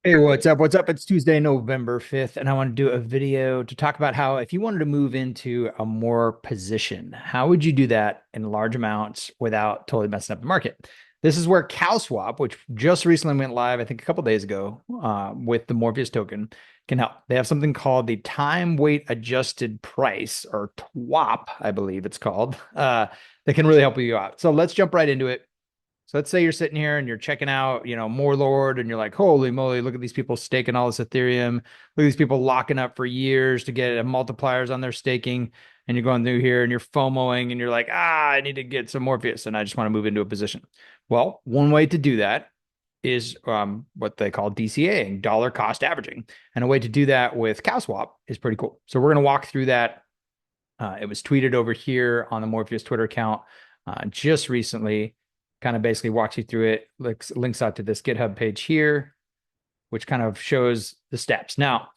Hey, what's up? What's up? It's Tuesday, November 5th, and I want to do a video to talk about how if you wanted to move into a more position, how would you do that in large amounts without totally messing up the market? This is where CowSwap, which just recently went live, I think a couple days ago, with the Morpheus token, can help. They have something called the time weight adjusted price, or TWAP, I believe it's called, that can really help you out. So let's jump right into it. So let's say you're sitting here and you're checking out, Morelord, and you're like, holy moly, look at these people staking all this Ethereum. Look at these people locking up for years to get multipliers on their staking. And you're going through here and you're FOMOing and you're like, I need to get some Morpheus and I just want to move into a position. Well, one way to do that is what they call DCAing, dollar cost averaging. And a way to do that with CowSwap is pretty cool. So we're going to walk through that. It was tweeted over here on the Morpheus Twitter account just recently, kind of basically walks you through it, links out to this GitHub page here, which kind of shows the steps. Now,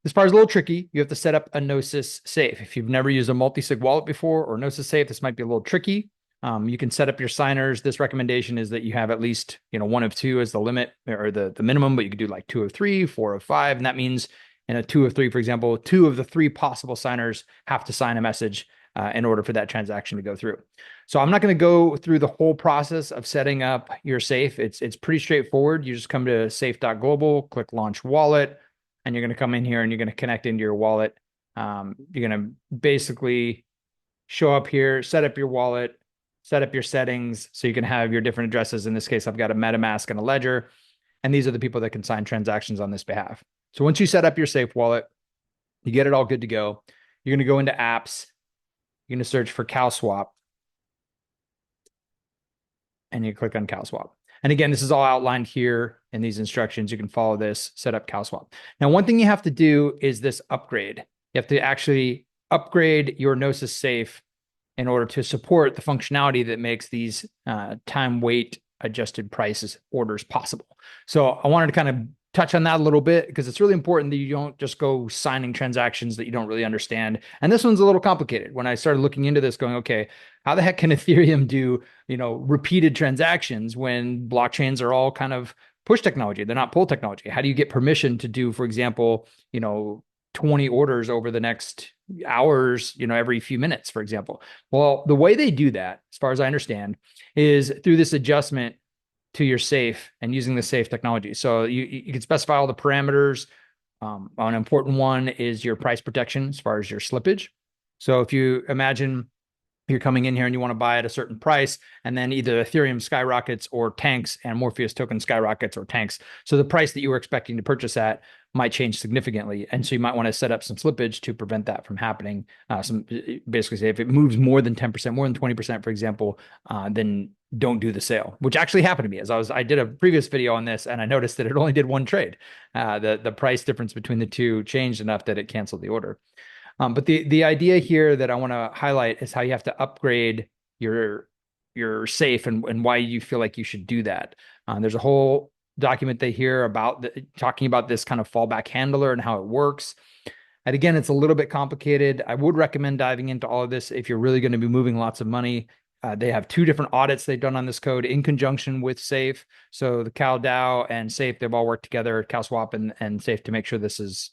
this part is a little tricky. You have to set up a Gnosis Safe. If you've never used a multi-sig wallet before or Gnosis Safe, this might be a little tricky. You can set up your signers. This recommendation is that you have at least, one of two as the limit or the minimum, but you could do like two of three, four of five. And that means in a two of three, for example, two of the three possible signers have to sign a message in order for that transaction to go through. So I'm not going to go through the whole process of setting up your safe. It's pretty straightforward. You just come to safe.global, click launch wallet, and you're going to come in here and you're going to connect into your wallet. You're going to basically show up here, set up your wallet, set up your settings so you can have your different addresses. In this case, I've got a MetaMask and a Ledger, and these are the people that can sign transactions on this behalf. So once you set up your safe wallet, you get it all good to go. You're going to go into apps. You're going to search for CowSwap, and you click on CowSwap. And again, this is all outlined here in these instructions. You can follow this, set up CowSwap. Now, one thing you have to do is this upgrade. You have to actually upgrade your Gnosis Safe in order to support the functionality that makes these time weight adjusted prices orders possible. So I wanted to kind of touch on that a little bit because it's really important that you don't just go signing transactions that you don't really understand. And this one's a little complicated. When I started looking into this, going, okay, how the heck can Ethereum do, repeated transactions when blockchains are all kind of push technology? They're not pull technology. How do you get permission to do, for example, 20 orders over the next hours, every few minutes, for example? Well, the way they do that, as far as I understand, is through this adjustment to your safe and using the safe technology. So you can specify all the parameters. An important one is your price protection as far as your slippage. So if you imagine you're coming in here and you want to buy at a certain price, and then either Ethereum skyrockets or tanks and Morpheus token skyrockets or tanks. So the price that you were expecting to purchase at might change significantly. And so you might want to set up some slippage to prevent that from happening. Basically say if it moves more than 10%, more than 20%, for example, then don't do the sale, which actually happened to me as I did a previous video on this and I noticed that it only did one trade. The price difference between the two changed enough that it canceled the order. But the idea here that I want to highlight is how you have to upgrade your safe and why you feel like you should do that. There's a whole document they hear about talking about this kind of fallback handler and how it works. And again, it's a little bit complicated. I would recommend diving into all of this if you're really going to be moving lots of money. They have two different audits they've done on this code in conjunction with Safe. So the CowDAO and Safe, they've all worked together, CowSwap and Safe, to make sure this is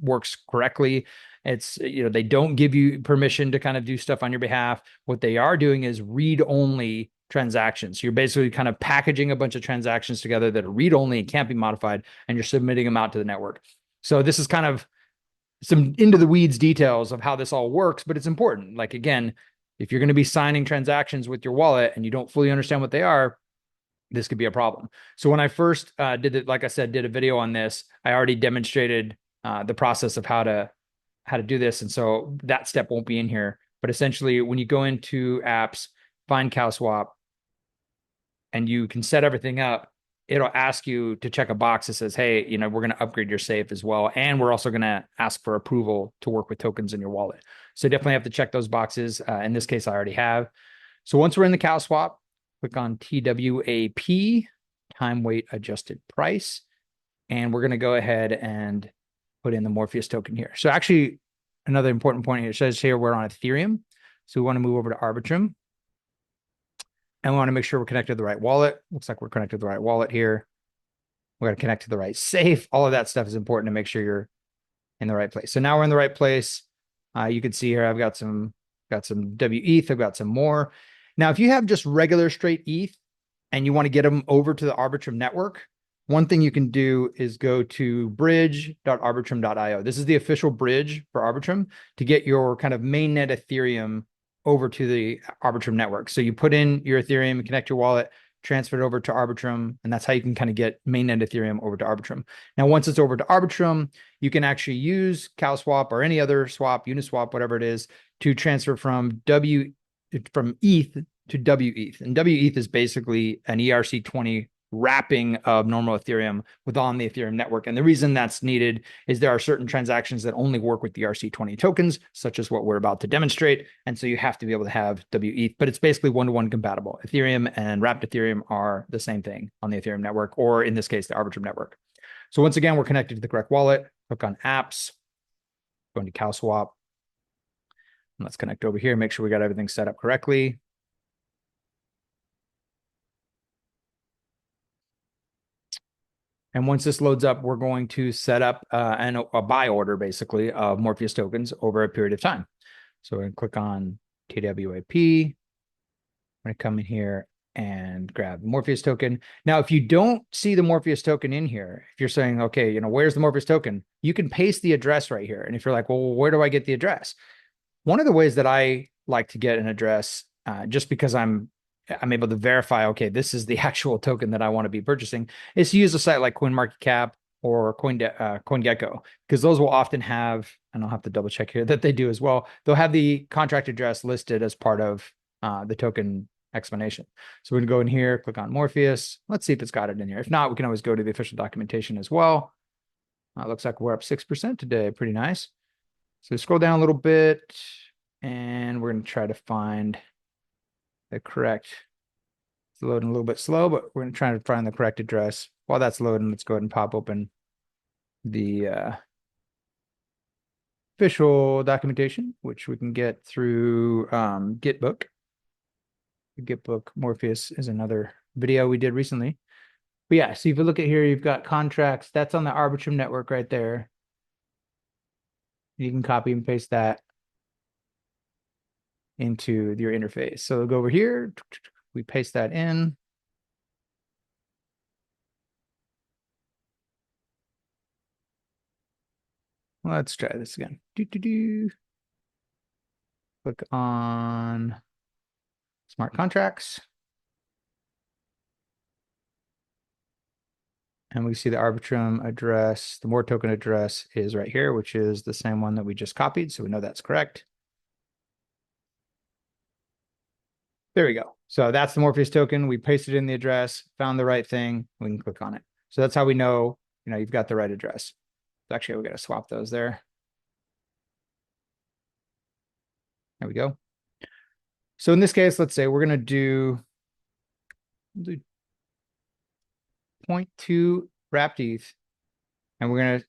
works correctly. It's, they don't give you permission to kind of do stuff on your behalf. What they are doing is read-only transactions. You're basically kind of packaging a bunch of transactions together that are read-only and can't be modified, and you're submitting them out to the network. So this is kind of some into the weeds details of how this all works, but it's important. Like, again, if you're going to be signing transactions with your wallet and you don't fully understand what they are, this could be a problem. So when I first did it, like I said, did a video on this, I already demonstrated the process of how to do this. And so that step won't be in here. But essentially, when you go into apps, find CowSwap, and you can set everything up, it'll ask you to check a box that says, hey, we're going to upgrade your safe as well. And we're also going to ask for approval to work with tokens in your wallet. So definitely have to check those boxes. In this case, I already have. So once we're in the CowSwap, click on TWAP, time weight adjusted price. And we're going to go ahead and put in the Morpheus token here. So actually, another important point here, it says here we're on Ethereum. So we want to move over to Arbitrum. And we want to make sure we're connected to the right wallet. Looks like we're connected to the right wallet here. We got to connect to the right safe. All of that stuff is important to make sure you're in the right place. So now we're in the right place. You can see here, I've got some WETH. I've got some more. Now, if you have just regular straight ETH and you want to get them over to the Arbitrum network, one thing you can do is go to bridge.arbitrum.io. This is the official bridge for Arbitrum to get your kind of mainnet Ethereum over to the Arbitrum network. So you put in your Ethereum, connect your wallet, transfer it over to Arbitrum, and that's how you can kind of get mainnet Ethereum over to Arbitrum. Now, once it's over to Arbitrum, you can actually use CowSwap or any other swap, Uniswap, whatever it is, to transfer from ETH to WETH. And WETH is basically an ERC20 wrapping of normal Ethereum on the Ethereum network. And the reason that's needed is there are certain transactions that only work with the ERC20 tokens, such as what we're about to demonstrate. And so you have to be able to have WETH, but it's basically one-to-one compatible. Ethereum and wrapped Ethereum are the same thing on the Ethereum network, or in this case, the Arbitrum network. So once again, we're connected to the correct wallet. Click on apps, going to CowSwap. And let's connect over here, make sure we got everything set up correctly. And once this loads up, we're going to set up a buy order, basically, of Morpheus tokens over a period of time. So we're going to click on TWAP. I'm going to come in here and grab the Morpheus token. Now, if you don't see the Morpheus token in here, if you're saying, okay, where's the Morpheus token? You can paste the address right here. And if you're like, well, where do I get the address? One of the ways that I like to get an address, just because I'm able to verify, okay, this is the actual token that I want to be purchasing, is to use a site like CoinMarketCap or CoinGecko, because those will often have, and I'll have to double check here that they do as well, they'll have the contract address listed as part of the token explanation. So we're going to go in here, click on Morpheus. Let's see if it's got it in here. If not, we can always go to the official documentation as well. Looks like we're up 6% today. Pretty nice. So scroll down a little bit, and we're going to try to find the correct. It's loading a little bit slow, but we're going to try to find the correct address. While that's loading, let's go ahead and pop open the official documentation, which we can get through Gitbook. The Gitbook Morpheus is another video we did recently. But yeah, so if you look at here, you've got contracts. That's on the Arbitrum network right there. You can copy and paste that into your interface. So go over here, we paste that in. Let's try this again. Click on smart contracts. And we see the Arbitrum address, the more token address is right here, which is the same one that we just copied. So we know that's correct. There we go. So that's the Morpheus token. We pasted in the address, found the right thing. We can click on it. So that's how we know, you've got the right address. Actually, we got to swap those there. There we go. So in this case, let's say we're going to do 0.2 wrapped ETH, and we're going to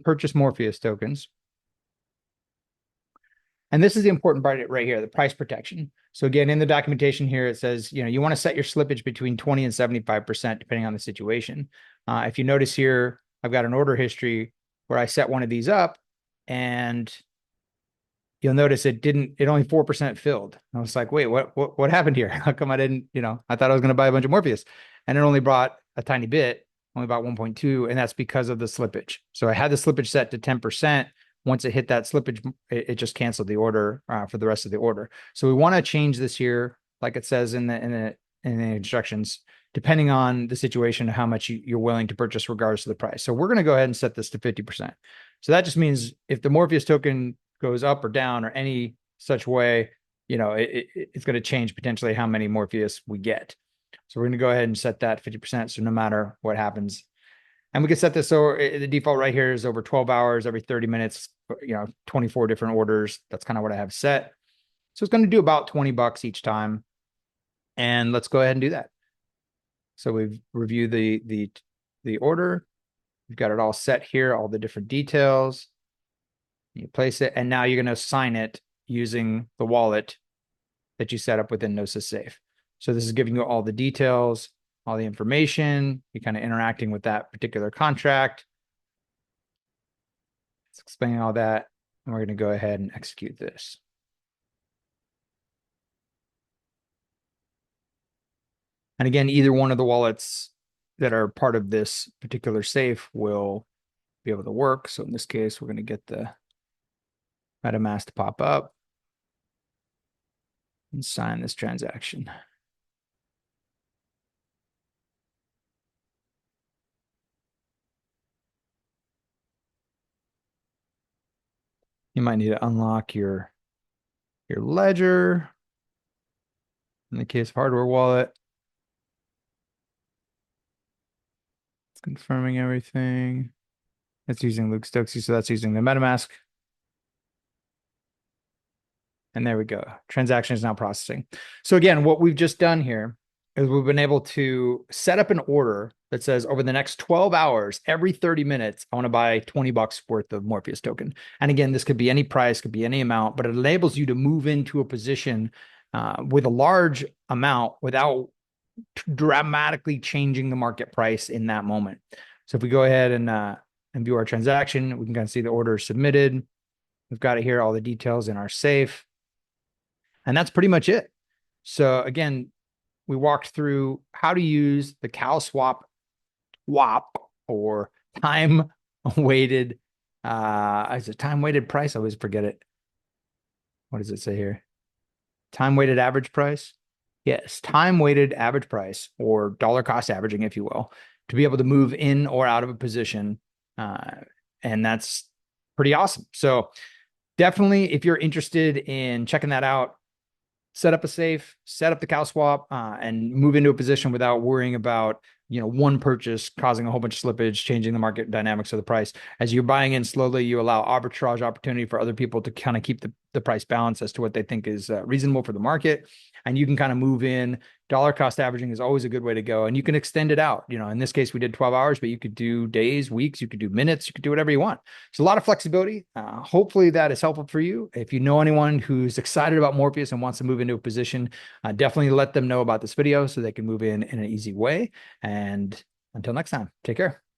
purchase Morpheus tokens. And this is the important part right here, the price protection. So again, in the documentation here, it says, you want to set your slippage between 20 and 75%, depending on the situation. If you notice here, I've got an order history where I set one of these up, and you'll notice it only 4% filled. I was like, wait, what happened here? How come I didn't, I thought I was going to buy a bunch of Morpheus, and it only brought a tiny bit, only about 1.2, and that's because of the slippage. So I had the slippage set to 10%. Once it hit that slippage, it just canceled the order for the rest of the order. So we want to change this here, like it says in the instructions, depending on the situation, how much you're willing to purchase regardless of the price. So we're going to go ahead and set this to 50%. So that just means if the Morpheus token goes up or down or any such way, it's going to change potentially how many Morpheus we get. So we're going to go ahead and set that 50%. So no matter what happens. And we can set this so the default right here is over 12 hours, every 30 minutes, 24 different orders. That's kind of what I have set. So it's going to do about $20 each time. And let's go ahead and do that. So we've reviewed the order. We've got it all set here, all the different details. You place it, and now you're going to sign it using the wallet that you set up within Gnosis Safe. So this is giving you all the details. all the information. You're kind of interacting with that particular contract. It's explaining all that. And we're going to go ahead and execute this. And again, either one of the wallets that are part of this particular safe will be able to work. So in this case, we're going to get the MetaMask to pop up and sign this transaction. You might need to unlock your ledger. In the case of hardware wallet, it's confirming everything. It's using Luke Stokes, so that's using the MetaMask. And there we go. Transaction is now processing. So again, what we've just done here is we've been able to set up an order that says over the next 12 hours, every 30 minutes, I want to buy $20 worth of Morpheus token. And again, this could be any price, could be any amount, but it enables you to move into a position with a large amount without dramatically changing the market price in that moment. So if we go ahead and view our transaction, we can kind of see the order submitted. We've got it here, all the details in our safe. And that's pretty much it. So again, we walked through how to use the CowSwap TWAP, or time-weighted, is it time-weighted price? I always forget it. What does it say here? Time-weighted average price? Yes, time-weighted average price, or dollar cost averaging, if you will, to be able to move in or out of a position. And that's pretty awesome. So definitely, if you're interested in checking that out, set up a safe, set up the CowSwap, and move into a position without worrying about one purchase causing a whole bunch of slippage, changing the market dynamics of the price. As you're buying in slowly, you allow arbitrage opportunity for other people to kind of keep the price balance as to what they think is reasonable for the market. And you can kind of move in. Dollar cost averaging is always a good way to go. And you can extend it out. In this case, we did 12 hours, but you could do days, weeks, you could do minutes, you could do whatever you want. It's a lot of flexibility. Hopefully that is helpful for you. If you know anyone who's excited about Morpheus and wants to move into a position, definitely let them know about this video so they can move in an easy way. And until next time, take care.